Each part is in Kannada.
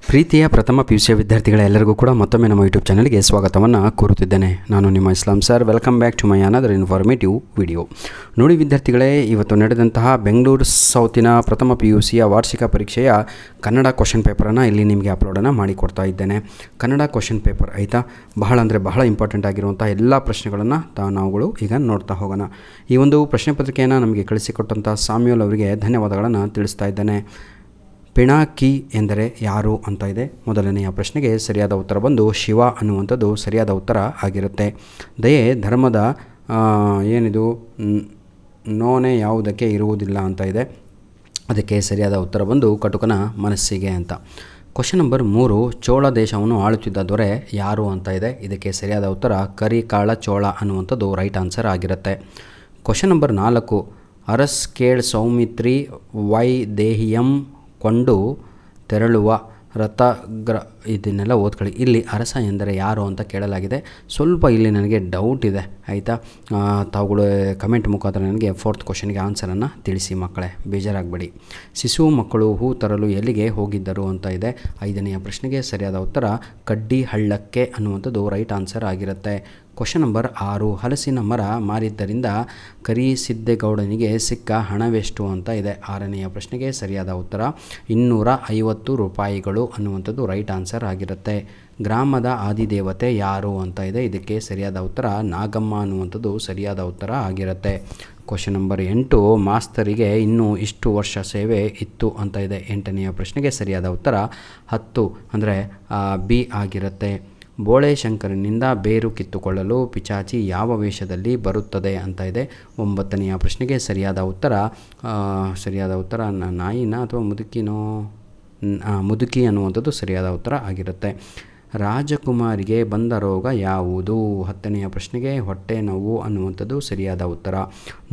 ಪ್ರೀತಿಯ ಪ್ರಥಮ PUC ವಿದ್ಯಾರ್ಥಿಗಳ ಎಲ್ಲರಿಗೂ ಕೂಡ ಮತ್ತೊಮ್ಮೆ ನಮ್ಮ ಯೂಟ್ಯೂಬ್ ಚಾನಲ್ಗೆ ಸ್ವಾಗತವನ್ನು ಕೋರುತ್ತಿದ್ದೇನೆ. ನಾನು ನಿಮ್ಮ Islam sir. Welcome back to my another informative video. ನೋಡಿ ವಿದ್ಯಾರ್ಥಿಗಳೇ, ಇವತ್ತು ನಡೆದಂತಹ ಬೆಂಗಳೂರು ಸೌತಿನ ಪ್ರಥಮ PUCಯ ವಾರ್ಷಿಕ ಪರೀಕ್ಷೆಯ ಕನ್ನಡ ಕ್ವಶನ್ ಪೇಪರನ್ನು ಇಲ್ಲಿ ನಿಮಗೆ ಅಪ್ಲೋಡನ್ನು ಮಾಡಿಕೊಡ್ತಾ ಇದ್ದೇನೆ. ಕನ್ನಡ ಕ್ವಶನ್ ಪೇಪರ್ ಆಯಿತಾ, ಬಹಳ ಇಂಪಾರ್ಟೆಂಟ್ ಆಗಿರುವಂಥ ಎಲ್ಲ ಪ್ರಶ್ನೆಗಳನ್ನು ನಾವುಗಳು ಈಗ ನೋಡ್ತಾ ಹೋಗೋಣ. ಈ ಒಂದು ಪ್ರಶ್ನೆ ಪತ್ರಿಕೆಯನ್ನು ನಮಗೆ ಕಳಿಸಿಕೊಟ್ಟಂಥ ಸಾಮ್ಯೂಲ್ ಅವರಿಗೆ ಧನ್ಯವಾದಗಳನ್ನು ತಿಳಿಸ್ತಾ ಇದ್ದೇನೆ. ಪಿನಾಕಿ ಎಂದರೆ ಯಾರು ಅಂತ ಇದೆ. ಮೊದಲನೆಯ ಪ್ರಶ್ನೆಗೆ ಸರಿಯಾದ ಉತ್ತರ ಬಂದು ಶಿವ ಅನ್ನುವಂಥದ್ದು ಸರಿಯಾದ ಉತ್ತರ ಆಗಿರುತ್ತೆ. ದಯೆ ಧರ್ಮದ ಏನಿದು ನೋನೆ ಯಾವುದಕ್ಕೆ ಇರುವುದಿಲ್ಲ ಅಂತ ಇದೆ. ಅದಕ್ಕೆ ಸರಿಯಾದ ಉತ್ತರ ಬಂದು ಕಟುಕನ ಮನಸ್ಸಿಗೆ ಅಂತ. ಕ್ವಶನ್ ನಂಬರ್ 3, ಚೋಳ ದೇಶವನ್ನು ಆಳುತ್ತಿದ್ದ ದೊರೆ ಯಾರು ಅಂತ ಇದೆ. ಇದಕ್ಕೆ ಸರಿಯಾದ ಉತ್ತರ ಕರಿಕಾಳ ಚೋಳ ಅನ್ನುವಂಥದ್ದು ರೈಟ್ ಆನ್ಸರ್ ಆಗಿರುತ್ತೆ. ಕ್ವಶನ್ ನಂಬರ್ 4, ಅರಸ್ ಕೇಳ್ ಸೌಮಿತ್ರಿ ವೈದೇಹಿಯಂ ಕೊಂಡು ತೆರಳುವ ಇದನ್ನೆಲ್ಲ ಓದ್ಕೊಳ್ಳಿ. ಇಲ್ಲಿ ಅರಸ ಎಂದರೆ ಯಾರು ಅಂತ ಕೇಳಲಾಗಿದೆ. ಸ್ವಲ್ಪ ಇಲ್ಲಿ ನನಗೆ ಡೌಟ್ ಇದೆ ಆಯಿತಾ. ತಾವುಗಳು ಕಮೆಂಟ್ ಮುಖಾಂತರ ನನಗೆ 4th ಕ್ವಶನ್ಗೆ ಆನ್ಸರನ್ನು ತಿಳಿಸಿ ಮಕ್ಕಳೇ, ಬೇಜಾರಾಗಬೇಡಿ. ಶಿಶು ಮಕ್ಕಳು ಹೂ ತರಲು ಎಲ್ಲಿಗೆ ಹೋಗಿದ್ದರು ಅಂತ ಇದೆ. 5ನೆಯ ಪ್ರಶ್ನೆಗೆ ಸರಿಯಾದ ಉತ್ತರ ಕಡ್ಡಿ ಹಳ್ಳಕ್ಕೆ ಅನ್ನುವಂಥದ್ದು ರೈಟ್ ಆನ್ಸರ್ ಆಗಿರುತ್ತೆ. ಕ್ವಶನ್ ನಂಬರ್ 6, ಹಲಸಿನ ಮರ ಮಾರಿದ್ದರಿಂದ ಕರಿಸಿದ್ದೇಗೌಡನಿಗೆ ಸಿಕ್ಕ ಹಣವೆಷ್ಟು ಅಂತ ಇದೆ. 6ನೆಯ ಪ್ರಶ್ನೆಗೆ ಸರಿಯಾದ ಉತ್ತರ 250 ರೂಪಾಯಿಗಳು ಅನ್ನುವಂಥದ್ದು ರೈಟ್ ಆನ್ಸರ್ ಆಗಿರುತ್ತೆ. ಗ್ರಾಮದ ಆದಿದೇವತೆ ಯಾರು ಅಂತ ಇದೆ. ಇದಕ್ಕೆ ಸರಿಯಾದ ಉತ್ತರ ನಾಗಮ್ಮ ಅನ್ನುವಂಥದ್ದು ಸರಿಯಾದ ಉತ್ತರ ಆಗಿರುತ್ತೆ. ಕ್ವಶನ್ ನಂಬರ್ 8, ಮಾಸ್ತರಿಗೆ ಇನ್ನೂ ಇಷ್ಟು ವರ್ಷ ಸೇವೆ ಇತ್ತು ಅಂತ ಇದೆ. 8ನೆಯ ಪ್ರಶ್ನೆಗೆ ಸರಿಯಾದ ಉತ್ತರ 10 ಅಂದರೆ ಬಿ ಆಗಿರುತ್ತೆ. ಬೋಳೆಶಂಕರನಿಂದ ಬೇರು ಕಿತ್ತುಕೊಳ್ಳಲು ಪಿಚಾಚಿ ಯಾವ ವೇಷದಲ್ಲಿ ಬರುತ್ತದೆ ಅಂತ ಇದೆ. 9ನೆಯ ಪ್ರಶ್ನೆಗೆ ಸರಿಯಾದ ಉತ್ತರ ನಾಯಿನ ಅಥವಾ ಮುದುಕಿನೋ, ಮುದುಕಿ ಅನ್ನುವಂಥದ್ದು ಸರಿಯಾದ ಉತ್ತರ ಆಗಿರುತ್ತೆ. ರಾಜಕುಮಾರಿಗೆ ಬಂದ ರೋಗ ಯಾವುದು. 10ನೆಯ ಪ್ರಶ್ನೆಗೆ ಹೊಟ್ಟೆ ನೋವು ಅನ್ನುವಂಥದ್ದು ಸರಿಯಾದ ಉತ್ತರ.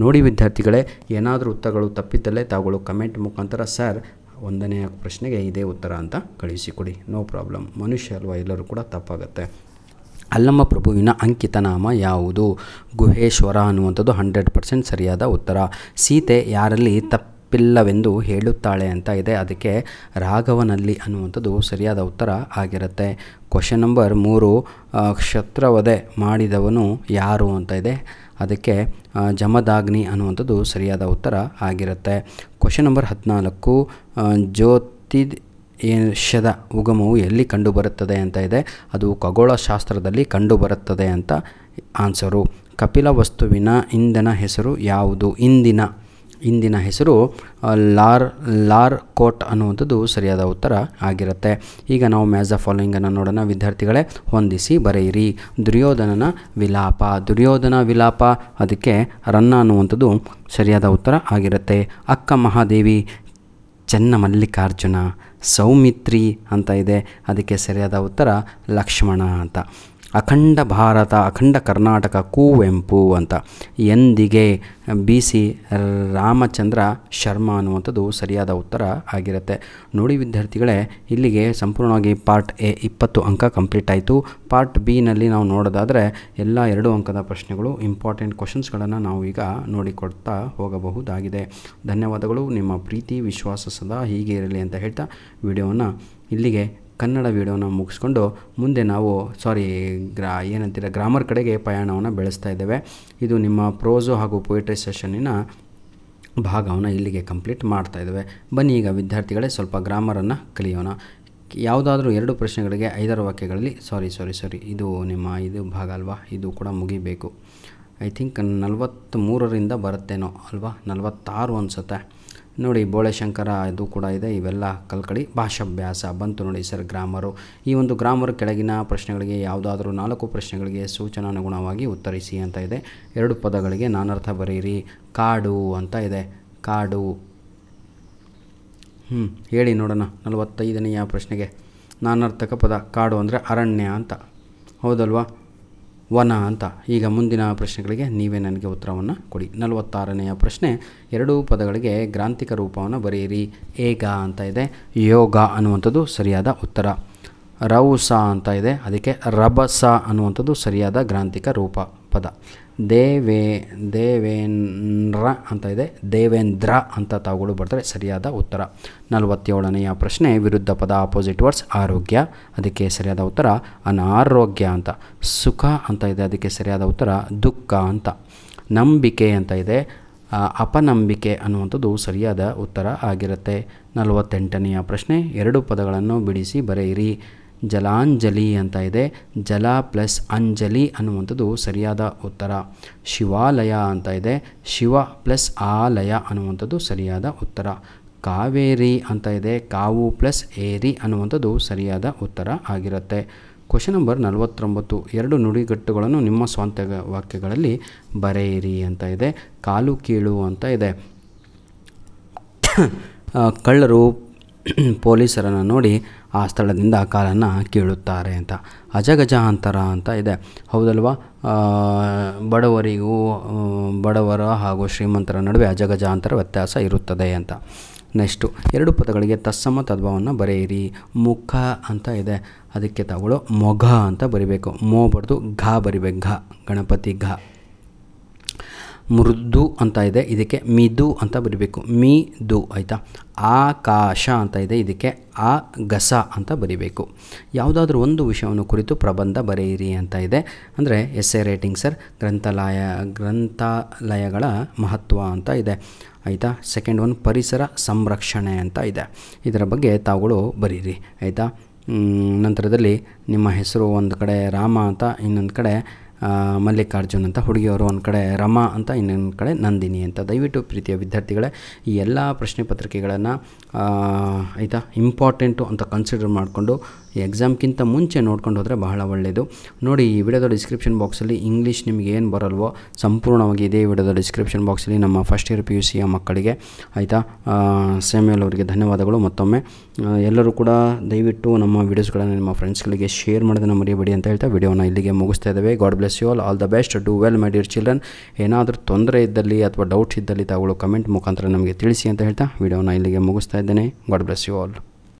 ನೋಡಿ ವಿದ್ಯಾರ್ಥಿಗಳೇ, ಏನಾದರೂ ಉತ್ತರಗಳು ತಪ್ಪಿದ್ದಲ್ಲೇ ತಾವುಗಳು ಕಮೆಂಟ್ ಮುಖಾಂತರ ಸರ್ 1ನೆಯ ಪ್ರಶ್ನೆಗೆ ಇದೇ ಉತ್ತರ ಅಂತ ಕಳಿಸಿಕೊಡಿ. ನೋ ಪ್ರಾಬ್ಲಮ್, ಮನುಷ್ಯ ಅಲ್ವಾ, ಎಲ್ಲರೂ ಕೂಡ ತಪ್ಪಾಗುತ್ತೆ. ಅಲ್ಲಮ್ಮ ಪ್ರಭುವಿನ ಅಂಕಿತ ನಾಮ ಯಾವುದು. ಗುಹೇಶ್ವರ ಅನ್ನುವಂಥದ್ದು 100% ಸರಿಯಾದ ಉತ್ತರ. ಸೀತೆ ಯಾರಲ್ಲಿ ತಪ್ಪಿಲ್ಲವೆಂದು ಹೇಳುತ್ತಾಳೆ ಅಂತ ಇದೆ. ಅದಕ್ಕೆ ರಾಘವನಲ್ಲಿ ಅನ್ನುವಂಥದ್ದು ಸರಿಯಾದ ಉತ್ತರ ಆಗಿರುತ್ತೆ. ಕ್ವಶನ್ ನಂಬರ್ 3, ಕ್ಷತ್ರವಧೆ ಮಾಡಿದವನು ಯಾರು ಅಂತ ಇದೆ. ಅದಕ್ಕೆ ಜಮದಾಗ್ನಿ ಅನ್ನುವಂಥದ್ದು ಸರಿಯಾದ ಉತ್ತರ ಆಗಿರುತ್ತೆ. ಕ್ವಶನ್ ನಂಬರ್ 14, ಜ್ಯೋತಿಷ್ಯದ ಉಗಮವು ಎಲ್ಲಿ ಕಂಡುಬರುತ್ತದೆ ಅಂತ ಇದೆ. ಅದು ಖಗೋಳಶಾಸ್ತ್ರದಲ್ಲಿ ಕಂಡುಬರುತ್ತದೆ ಅಂತ ಆನ್ಸರು. ಕಪಿಲ ವಸ್ತುವಿನ ಇಂಧನ ಹೆಸರು ಯಾವುದು. ಇಂದಿನ ಹೆಸರು ಲಾರ್ ಕೋಟ್ ಅನ್ನುವಂಥದ್ದು ಸರಿಯಾದ ಉತ್ತರ ಆಗಿರುತ್ತೆ. ಈಗ ನಾವು ಮ್ಯಾಚ್ ದ ಫಾಲೋಯಿಂಗನ್ನು ನೋಡೋಣ ವಿದ್ಯಾರ್ಥಿಗಳೇ. ಹೊಂದಿಸಿ ಬರೆಯಿರಿ. ದುರ್ಯೋಧನ ವಿಲಾಪ ಅದಕ್ಕೆ ರನ್ನ ಅನ್ನುವಂಥದ್ದು ಸರಿಯಾದ ಉತ್ತರ ಆಗಿರುತ್ತೆ. ಅಕ್ಕ ಮಹಾದೇವಿ ಚೆನ್ನಮಲ್ಲಿಕಾರ್ಜುನ. ಸೌಮಿತ್ರಿ ಅಂತ ಇದೆ. ಅದಕ್ಕೆ ಸರಿಯಾದ ಉತ್ತರ ಲಕ್ಷ್ಮಣ ಅಂತ. ಅಖಂಡ ಭಾರತ ಅಖಂಡ ಕರ್ನಾಟಕ ಕುವೆಂಪು ಅಂತ. ಎಂದಿಗೆ BC ರಾಮಚಂದ್ರ ಶರ್ಮಾ ಅನ್ನುವಂಥದ್ದು ಸರಿಯಾದ ಉತ್ತರ ಆಗಿರುತ್ತೆ. ನೋಡಿ ವಿದ್ಯಾರ್ಥಿಗಳೇ, ಇಲ್ಲಿಗೆ ಸಂಪೂರ್ಣವಾಗಿ ಪಾರ್ಟ್ A 20 ಅಂಕ ಕಂಪ್ಲೀಟ್ ಆಯಿತು. ಪಾರ್ಟ್ B ನಾವು ನೋಡೋದಾದರೆ ಎಲ್ಲ 2 ಅಂಕದ ಪ್ರಶ್ನೆಗಳು, ಇಂಪಾರ್ಟೆಂಟ್ ಕ್ವಶನ್ಸ್ಗಳನ್ನು ನಾವು ಈಗ ನೋಡಿಕೊಡ್ತಾ ಹೋಗಬಹುದಾಗಿದೆ. ಧನ್ಯವಾದಗಳು. ನಿಮ್ಮ ಪ್ರೀತಿ ವಿಶ್ವಾಸ ಸದಾ ಹೀಗೆ ಇರಲಿ ಅಂತ ಹೇಳ್ತಾ ವಿಡಿಯೋವನ್ನು ಇಲ್ಲಿಗೆ ಕನ್ನಡ ವಿಡಿಯೋನ ಮುಗಿಸ್ಕೊಂಡು ಮುಂದೆ ನಾವು ಗ್ರಾಮರ್ ಕಡೆಗೆ ಪಯಣವನ್ನು ಬೆಳೆಸ್ತಾ ಇದ್ದೇವೆ. ಇದು ನಿಮ್ಮ ಪ್ರೋಸು ಹಾಗೂ ಪೊಯಿಟ್ರಿ ಸೆಷನ್ನಿನ ಭಾಗವನ್ನು ಇಲ್ಲಿಗೆ ಕಂಪ್ಲೀಟ್ ಮಾಡ್ತಾ ಇದ್ದೇವೆ. ಬನ್ನಿ ಈಗ ವಿದ್ಯಾರ್ಥಿಗಳೇ ಸ್ವಲ್ಪ ಗ್ರಾಮರನ್ನು ಕಲಿಯೋಣ. ಯಾವುದಾದ್ರೂ 2 ಪ್ರಶ್ನೆಗಳಿಗೆ 5 ವಾಕ್ಯಗಳಲ್ಲಿ ಇದು ನಿಮ್ಮ ಇದು ಭಾಗ ಅಲ್ವಾ, ಇದು ಕೂಡ ಮುಗಿಬೇಕು. ಐ ಥಿಂಕ್ 43ರಿಂದ ಬರುತ್ತೇನೋ ಅಲ್ವಾ, 46 ಅನಿಸುತ್ತೆ. ನೋಡಿ, ಬೋಳೆಶಂಕರ ಇದು ಕೂಡ ಇದೆ. ಇವೆಲ್ಲ ಕಲ್ಕಳಿ. ಭಾಷಾಭ್ಯಾಸ ಬಂತು ನೋಡಿ ಸರ್ ಗ್ರಾಮರು. ಈ ಒಂದು ಗ್ರಾಮರ್ ಕೆಳಗಿನ ಪ್ರಶ್ನೆಗಳಿಗೆ ಯಾವುದಾದ್ರೂ 4 ಪ್ರಶ್ನೆಗಳಿಗೆ ಸೂಚನಾನುಗುಣವಾಗಿ ಉತ್ತರಿಸಿ ಅಂತ ಇದೆ. 2 ಪದಗಳಿಗೆ ನಾನರ್ಥ ಬರೆಯಿರಿ. ಕಾಡು ಅಂತ ಇದೆ. ಕಾಡು ಹೇಳಿ ನೋಡೋಣ. 45ನೆಯ ಪ್ರಶ್ನೆಗೆ ನಾನರ್ಥಕ ಪದ ಕಾಡು ಅಂದರೆ ಅರಣ್ಯ ಅಂತ, ಹೌದಲ್ವಾ, ವನ ಅಂತ. ಈಗ ಮುಂದಿನ ಪ್ರಶ್ನೆಗಳಿಗೆ ನೀವೇ ನನಗೆ ಉತ್ತರವನ್ನು ಕೊಡಿ. 46ನೆಯ ಪ್ರಶ್ನೆ 2 ಪದಗಳಿಗೆ ಗ್ರಾಂಥಿಕ ರೂಪವನ್ನು ಬರೆಯಿರಿ. ಏಗ ಅಂತ ಇದೆ. ಯೋಗ ಅನ್ನುವಂಥದ್ದು ಸರಿಯಾದ ಉತ್ತರ. ರೌಸ ಅಂತ ಇದೆ. ಅದಕ್ಕೆ ರಭಸ ಅನ್ನುವಂಥದ್ದು ಸರಿಯಾದ ಗ್ರಾಂಥಿಕ ರೂಪ ಪದ. ದೇವೇಂದ್ರ ಅಂತ ಇದೆ, ದೇವೇಂದ್ರ ಅಂತ ತಾವುಗಳು ಬರ್ತಾರೆ, ಸರಿಯಾದ ಉತ್ತರ. 47ನೆಯ ಪ್ರಶ್ನೆ, ವಿರುದ್ಧ ಪದ ಆಪೋಸಿಟ್ ವರ್ಡ್ಸ್. ಆರೋಗ್ಯ, ಅದಕ್ಕೆ ಸರಿಯಾದ ಉತ್ತರ ಅನಾರೋಗ್ಯ ಅಂತ. ಸುಖ ಅಂತ ಇದೆ, ಅದಕ್ಕೆ ಸರಿಯಾದ ಉತ್ತರ ದುಃಖ ಅಂತ. ನಂಬಿಕೆ ಅಂತ ಇದೆ, ಅಪನಂಬಿಕೆ ಅನ್ನುವಂಥದ್ದು ಸರಿಯಾದ ಉತ್ತರ ಆಗಿರುತ್ತೆ. 48ನೆಯ ಪ್ರಶ್ನೆ, 2 ಪದಗಳನ್ನು ಬಿಡಿಸಿ ಬರೆಯಿರಿ. ಜಲಾಂಜಲಿ ಅಂತ ಇದೆ, ಜಲ ಪ್ಲಸ್ ಅಂಜಲಿ ಅನ್ನುವಂಥದ್ದು ಸರಿಯಾದ ಉತ್ತರ. ಶಿವಾಲಯ ಅಂತ ಇದೆ, ಶಿವ ಪ್ಲಸ್ ಆಲಯ ಅನ್ನುವಂಥದ್ದು ಸರಿಯಾದ ಉತ್ತರ. ಕಾವೇರಿ ಅಂತ ಇದೆ, ಕಾವು ಪ್ಲಸ್ ಏರಿ ಅನ್ನುವಂಥದ್ದು ಸರಿಯಾದ ಉತ್ತರ ಆಗಿರುತ್ತೆ. ಕ್ವಶನ್ ನಂಬರ್ 49, 2 ನುಡಿಗಟ್ಟುಗಳನ್ನು ನಿಮ್ಮ ಸ್ವಂತ ವಾಕ್ಯಗಳಲ್ಲಿ ಬರೆಯಿರಿ ಅಂತ ಇದೆ. ಕಾಲು ಕೀಳು ಅಂತ ಇದೆ, ಕಳ್ಳರು ಪೊಲೀಸರನ್ನು ನೋಡಿ ಆ ಸ್ಥಳದಿಂದ ಕಾಲನ್ನು ಕೀಳುತ್ತಾರೆ ಅಂತ. ಅಜಗಜಾಂತರ ಅಂತ ಇದೆ, ಹೌದಲ್ವಾ? ಬಡವರ ಹಾಗೂ ಶ್ರೀಮಂತರ ನಡುವೆ ಅಜಗಜಾಂತರ ವ್ಯತ್ಯಾಸ ಇರುತ್ತದೆ ಅಂತ. ನೆಕ್ಸ್ಟು 2 ಪದಗಳಿಗೆ ತತ್ಸಮ ತದ್ಭವವನ್ನು ಬರೆಯಿರಿ. ಮುಖ ಅಂತ ಇದೆ, ಅದಕ್ಕೆ ತಾವುಗಳು ಮೊಘ ಅಂತ ಬರಿಬೇಕು. ಮೋ ಬರೆದು ಘ ಬರಿಬೇಕು, ಘ ಗಣಪತಿ ಘ. ಮೃದು ಅಂತ ಇದೆ, ಇದಕ್ಕೆ ಮಿದು ಅಂತ ಬರಿಬೇಕು, ಮಿದು ಆಯಿತಾ. ಆಕಾಶ ಅಂತ ಇದೆ, ಇದಕ್ಕೆ ಆ ಗಸ ಅಂತ ಬರಿಬೇಕು. ಯಾವುದಾದ್ರೂ ಒಂದು ವಿಷಯವನ್ನು ಕುರಿತು ಪ್ರಬಂಧ ಬರೆಯಿರಿ ಅಂತ ಇದೆ, ಅಂದರೆ ಎಸ್ಸೆ ರೈಟಿಂಗ್ ಸರ್. ಗ್ರಂಥಾಲಯಗಳ ಮಹತ್ವ ಅಂತ ಇದೆ ಆಯಿತಾ. ಸೆಕೆಂಡ್ ಒನ್ ಪರಿಸರ ಸಂರಕ್ಷಣೆ ಅಂತ ಇದೆ, ಇದರ ಬಗ್ಗೆ ತಾವುಗಳು ಬರೀರಿ ಆಯಿತಾ. ನಂತರದಲ್ಲಿ ನಿಮ್ಮ ಹೆಸರು ಒಂದು ಕಡೆ ರಾಮ ಅಂತ, ಇನ್ನೊಂದು ಕಡೆ ಮಲ್ಲಿಕಾರ್ಜುನ್ ಅಂತ, ಹುಡುಗಿಯವರು ಒಂದು ಕಡೆ ರಮಾ ಅಂತ, ಇನ್ನೊಂದು ಕಡೆ ನಂದಿನಿ ಅಂತ. ದಯವಿಟ್ಟು ಪ್ರೀತಿಯ ವಿದ್ಯಾರ್ಥಿಗಳೇ, ಈ ಎಲ್ಲ ಪ್ರಶ್ನೆ ಪತ್ರಿಕೆಗಳನ್ನು ಆಯಿತಾ ಇಂಪಾರ್ಟೆಂಟು ಅಂತ ಕನ್ಸಿಡರ್ ಮಾಡಿಕೊಂಡು ಎಕ್ಸಾಮ್ಗಿಂತ ಮುಂಚೆ ನೋಡ್ಕೊಂಡು ಹೋದರೆ ಬಹಳ ಒಳ್ಳೆಯದು. ನೋಡಿ, ಈ ವಿಡಿಯೋದ ಡಿಸ್ಕ್ರಿಪ್ಷನ್ ಬಾಕ್ಸಲ್ಲಿ ಇಂಗ್ಲೀಷ್ ನಿಮಗೆ ಏನು ಬರಲ್ವೋ ಸಂಪೂರ್ಣವಾಗಿ ಇದೇ ವಿಡಿಯೋದ ಡಿಸ್ಕ್ರಿಪ್ಷನ್ ಬಾಕ್ಸಲ್ಲಿ ನಮ್ಮ ಫಸ್ಟ್ ಇಯರ್ PUCಯ ಮಕ್ಕಳಿಗೆ ಆಯಿತಾ. ಸ್ಯಾಮ್ಯುಯಲ್ ಅವರಿಗೆ ಧನ್ಯವಾದಗಳು ಮತ್ತೊಮ್ಮೆ. ಎಲ್ಲರೂ ಕೂಡ ದಯವಿಟ್ಟು ನಮ್ಮ ವೀಡಿಯೋಸ್ಗಳನ್ನು ನಿಮ್ಮ ಫ್ರೆಂಡ್ಸ್ಗಳಿಗೆ ಶೇರ್ ಮಾಡೋದನ್ನು ಮರೆಯಬೇಡಿ ಅಂತ ಹೇಳ್ತಾ ವಿಡಿಯೋನ ಇಲ್ಲಿಗೆ ಮುಗಿಸ್ತಾ ಇದ್ದೇವೆ. God bless you all the best, do well my dear children. ಏನಾದರೂ ತೊಂದರೆ ಇದ್ದಲ್ಲಿ ಅಥವಾ ಡೌಟ್ಸ್ ಇದ್ದಲ್ಲಿ ತಾವುಗಳು ಕಮೆಂಟ್ ಮುಖಾಂತರ ನಮಗೆ ತಿಳಿಸಿ ಅಂತ ಹೇಳ್ತಾ ವಿಡಿಯೋನ ಇಲ್ಲಿಗೆ ಮುಗಿಸ್ತಾ ಇದ್ದೇನೆ. God bless you all.